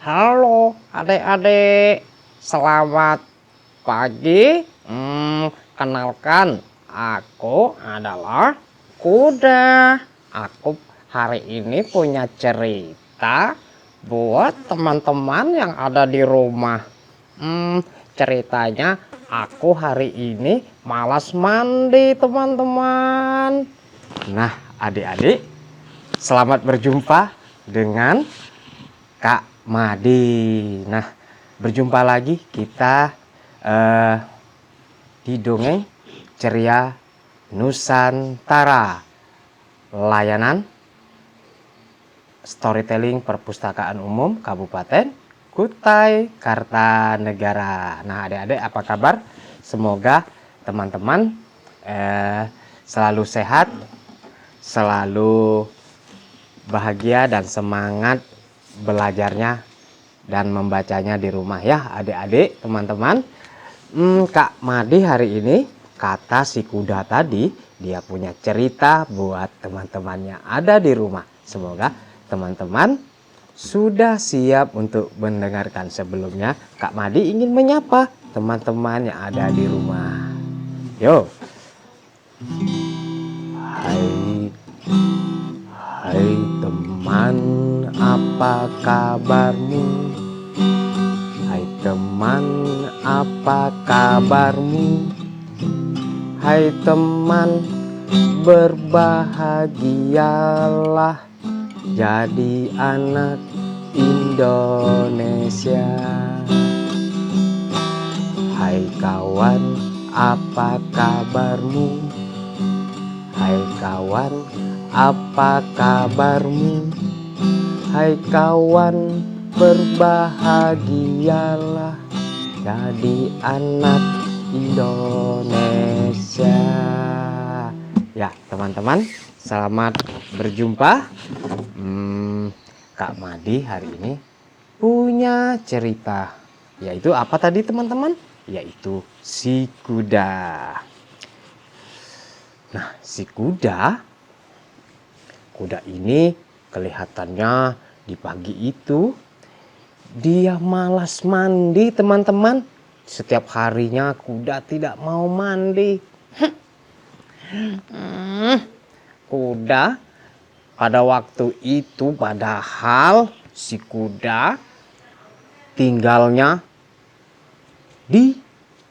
Halo adik-adik, selamat pagi. Kenalkan, aku adalah Kuda. Aku hari ini punya cerita buat teman-teman yang ada di rumah. Ceritanya aku hari ini malas mandi, teman-teman. Nah, adik-adik, selamat berjumpa dengan Kak Madi. Nah, berjumpa lagi kita di dongeng ceria Nusantara, layanan storytelling Perpustakaan Umum Kabupaten Kutai Kartanegara. Nah, adik-adik apa kabar? Semoga teman-teman selalu sehat, selalu bahagia dan semangat belajarnya dan membacanya di rumah ya adik-adik teman-teman. Kak Madi hari ini kata si kuda tadi dia punya cerita buat teman-temannya ada di rumah. Semoga teman-teman sudah siap untuk mendengarkan. Sebelumnya Kak Madi ingin menyapa teman-teman yang ada di rumah. Yo. Hai teman, apa kabarmu? Hai teman, apa kabarmu? Hai teman, berbahagialah jadi anak Indonesia. Hai kawan, apa kabarmu? Hai kawan, apa kabarmu? Hai kawan, berbahagialah jadi anak Indonesia. Ya teman-teman, selamat berjumpa. Kak Madi hari ini punya cerita. Yaitu apa tadi teman-teman? Yaitu si kuda. Nah, si kuda ini kelihatannya di pagi itu dia malas mandi, teman-teman. Setiap harinya kuda tidak mau mandi. Kuda pada waktu itu padahal si kuda tinggalnya di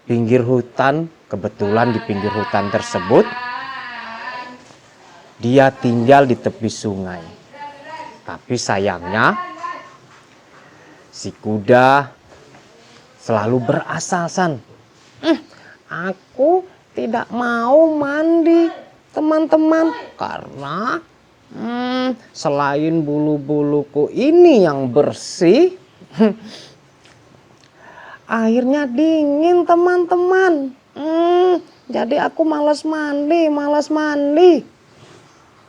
pinggir hutan. Kebetulan di pinggir hutan tersebut dia tinggal di tepi sungai. Tapi sayangnya si kuda selalu beralasan, aku tidak mau mandi teman-teman, karena selain bulu-buluku ini yang bersih, airnya dingin teman-teman. Jadi aku malas mandi.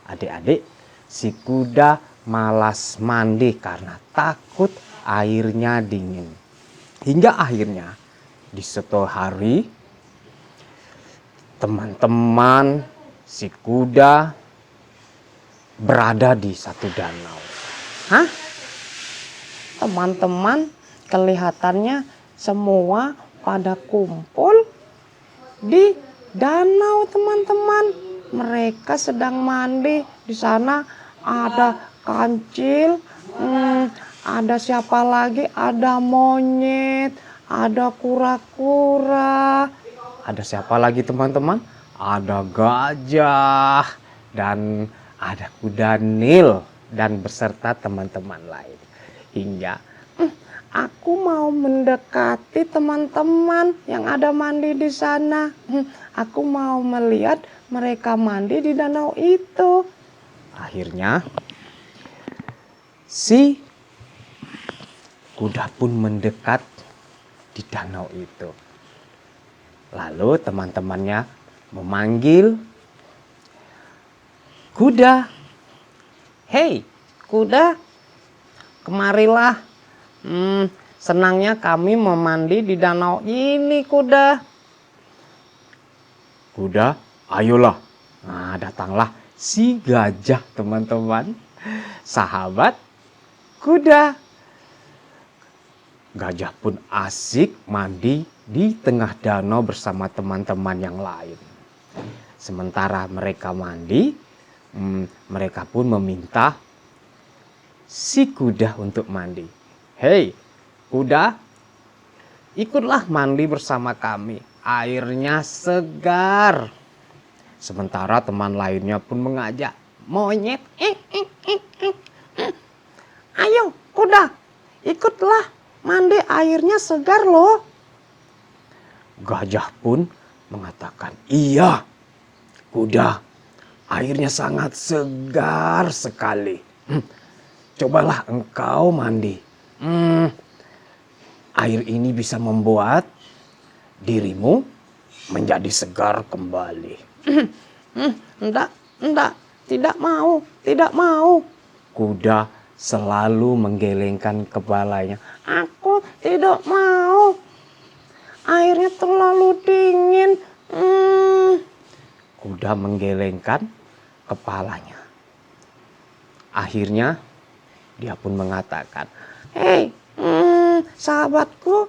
Adik-adik, si kuda malas mandi karena takut airnya dingin. Hingga akhirnya di suatu hari teman-teman si kuda berada di satu danau. Teman-teman kelihatannya semua pada kumpul di danau, teman-teman. Mereka sedang mandi. Di sana ada kancil, ada siapa lagi? Ada monyet, ada kura-kura. Ada siapa lagi teman-teman? Ada gajah dan ada kuda Nil dan beserta teman-teman lain. Hingga aku mau mendekati teman-teman yang ada mandi di sana. Aku mau melihat mereka mandi di danau itu. Akhirnya si kuda pun mendekat di danau itu. Lalu teman-temannya memanggil kuda. Hei kuda, kemarilah. Senangnya kami memandi di danau ini kuda. Kuda, ayolah. Nah, datanglah si gajah teman-teman. Sahabat kuda. Gajah pun asik mandi di tengah danau bersama teman-teman yang lain. Sementara mereka mandi, mereka pun meminta si kuda untuk mandi. "Hei, kuda, ikutlah mandi bersama kami. Airnya segar." Sementara teman lainnya pun mengajak, "Monyet, ayo kuda, ikutlah mandi, airnya segar loh." Gajah pun mengatakan, "Iya, kuda, airnya sangat segar sekali. Cobalah engkau mandi. Air ini bisa membuat dirimu menjadi segar kembali." Enggak, tidak mau. Kuda selalu menggelengkan kepalanya. "Aku tidak mau. Airnya terlalu dingin." Kuda menggelengkan kepalanya. Akhirnya dia pun mengatakan, "Hei, sahabatku,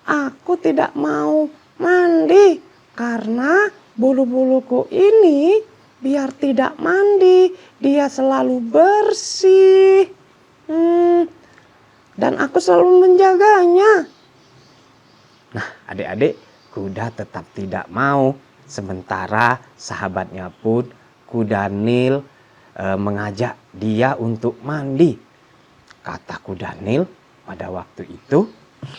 aku tidak mau mandi karena bulu-buluku ini biar tidak mandi, dia selalu bersih. Dan aku selalu menjaganya." Nah, adik-adik, kuda tetap tidak mau. Sementara sahabatnya pun, kuda Nil, mengajak dia untuk mandi. Kata kuda Nil pada waktu itu,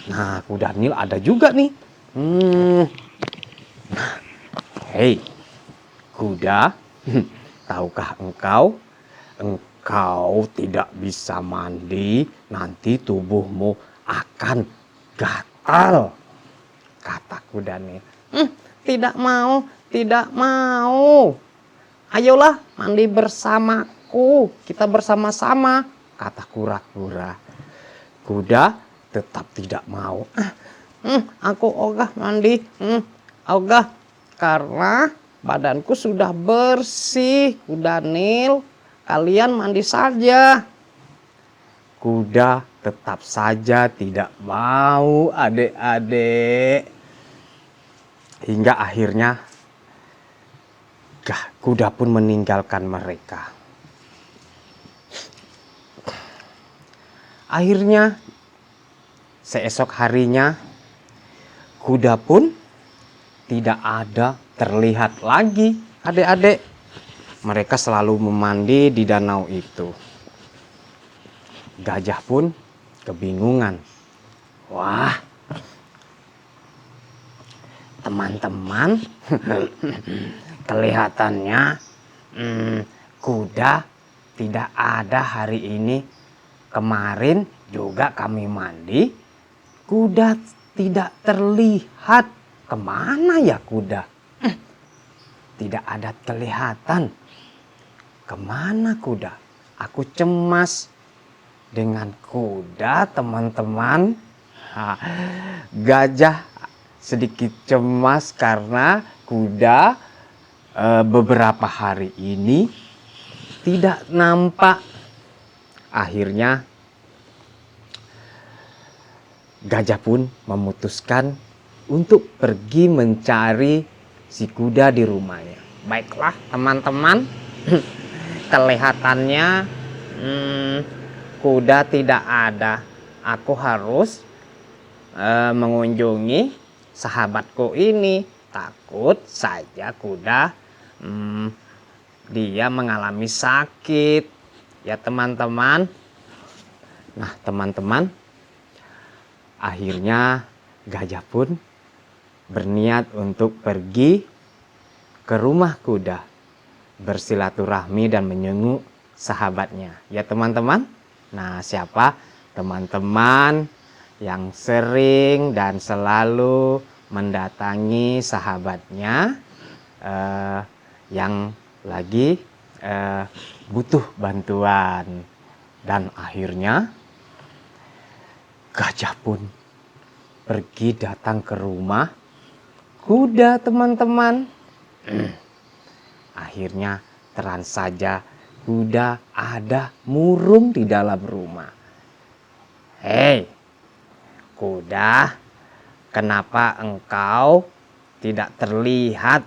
nah kuda Nil ada juga nih. "Hei, kuda, tahukah engkau tidak bisa mandi, nanti tubuhmu akan gatal," kata kuda Nil. Tidak mau. "Ayolah mandi bersamaku, kita bersama-sama," kata kura-kura. Kuda tetap tidak mau. "Aku ogah mandi, ogah, karena badanku sudah bersih. Kuda Nil, kalian mandi saja." Kuda tetap saja tidak mau, adik-adik. Hingga akhirnya kuda pun meninggalkan mereka. Akhirnya seesok harinya kuda pun tidak ada terlihat lagi, adik-adik. Mereka selalu memandi di danau itu. Gajah pun kebingungan. "Wah, teman-teman, kelihatannya kuda tidak ada hari ini. Kemarin juga kami mandi, kuda tidak terlihat. Kemana ya kuda? Tidak ada kelihatan. Kemana kuda? Aku cemas dengan kuda, teman-teman." Gajah sedikit cemas karena kuda beberapa hari ini tidak nampak. Akhirnya gajah pun memutuskan untuk pergi mencari si kuda di rumahnya. "Baiklah teman-teman, kelihatannya kuda tidak ada. Aku harus mengunjungi sahabatku ini. Takut saja kuda dia mengalami sakit, ya teman-teman." Nah, teman-teman, akhirnya gajah pun berniat untuk pergi ke rumah kuda, bersilaturahmi dan menjenguk sahabatnya, ya teman-teman. Nah, siapa teman-teman yang sering dan selalu mendatangi sahabatnya yang lagi butuh bantuan? Dan akhirnya gajah pun pergi datang ke rumah kuda, teman-teman. Akhirnya terang saja kuda ada murung di dalam rumah. "Hei, Kuda, kenapa engkau tidak terlihat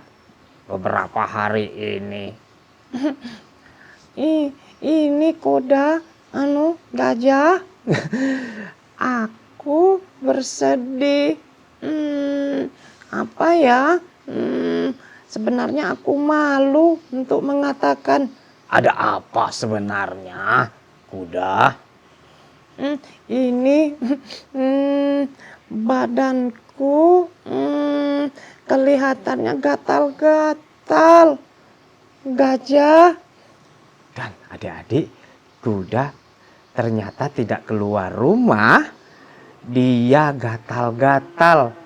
beberapa hari ini? Ini kuda, gajah. Aku bersedih. Apa ya? Sebenarnya aku malu untuk mengatakan. Ada apa sebenarnya, kuda? Ini badanku kelihatannya gatal-gatal, gajah. Dan adik-adik, kuda ternyata tidak keluar rumah. Dia gatal-gatal.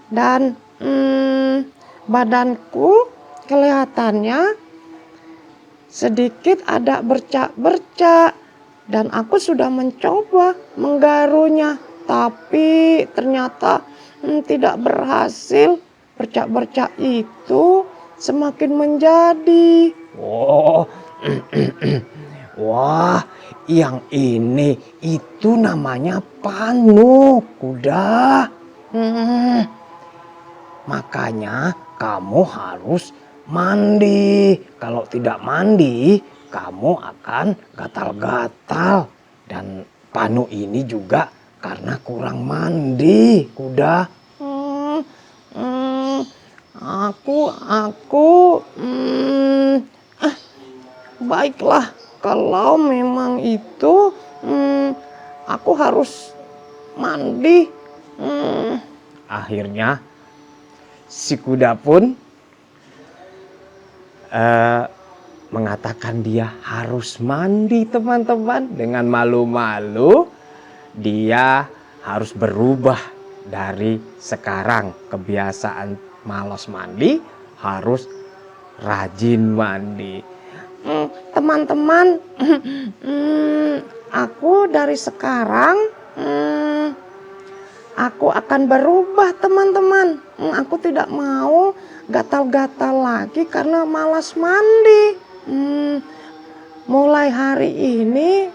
Dan badanku kelihatannya sedikit ada bercak-bercak. Dan aku sudah mencoba menggaruhnya, tapi ternyata tidak berhasil. Bercak-bercak itu semakin menjadi. Wah, yang ini itu namanya panu, kuda. Makanya kamu harus mandi. Kalau tidak mandi, kamu akan gatal-gatal. Dan panu ini juga karena kurang mandi, kuda. Baiklah, kalau memang itu aku harus mandi. Akhirnya si kuda pun mengatakan dia harus mandi, teman-teman. Dengan malu-malu dia harus berubah dari sekarang kebiasaan malas mandi harus rajin mandi. Teman-teman, aku dari sekarang aku akan berubah, teman-teman. Aku tidak mau gatal-gatal lagi karena malas mandi. Mulai hari ini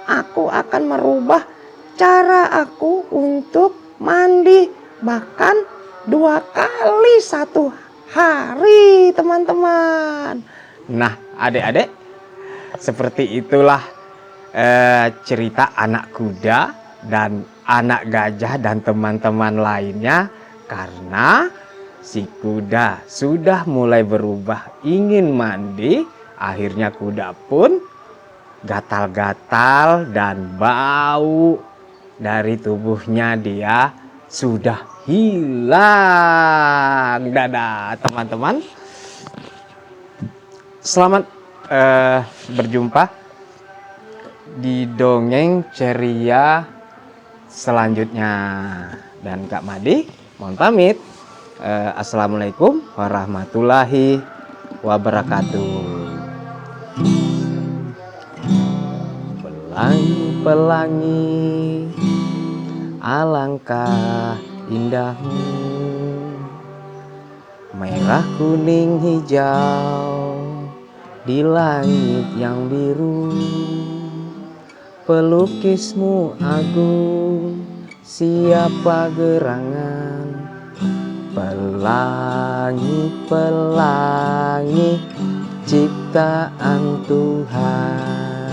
aku akan merubah cara aku untuk mandi, bahkan 2 kali 1 hari, teman-teman. Nah, adik-adik, seperti itulah cerita anak kuda dan anak gajah dan teman-teman lainnya. Karena si kuda sudah mulai berubah ingin mandi, akhirnya kuda pun gatal-gatal dan bau dari tubuhnya dia sudah hilang. Dadah teman-teman, selamat berjumpa di dongeng ceria selanjutnya. Dan Kak Madi mohon pamit. Assalamualaikum warahmatullahi wabarakatuh. Pelangi-pelangi, alangkah indahmu, merah kuning hijau di langit yang biru. Pelukismu agung, siapa gerangan? Pelangi-pelangi, ciptaan Tuhan.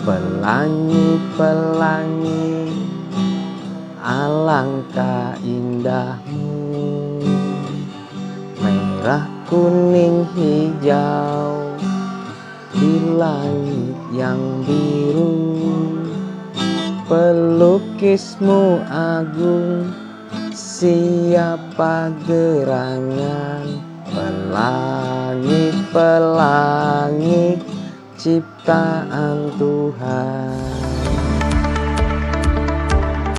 Pelangi-pelangi, alangkah indahmu, merah kuning hijau di langit yang biru. Pelukismu agung, siapa gerangan? Pelangi-pelangi, ciptaan Tuhan.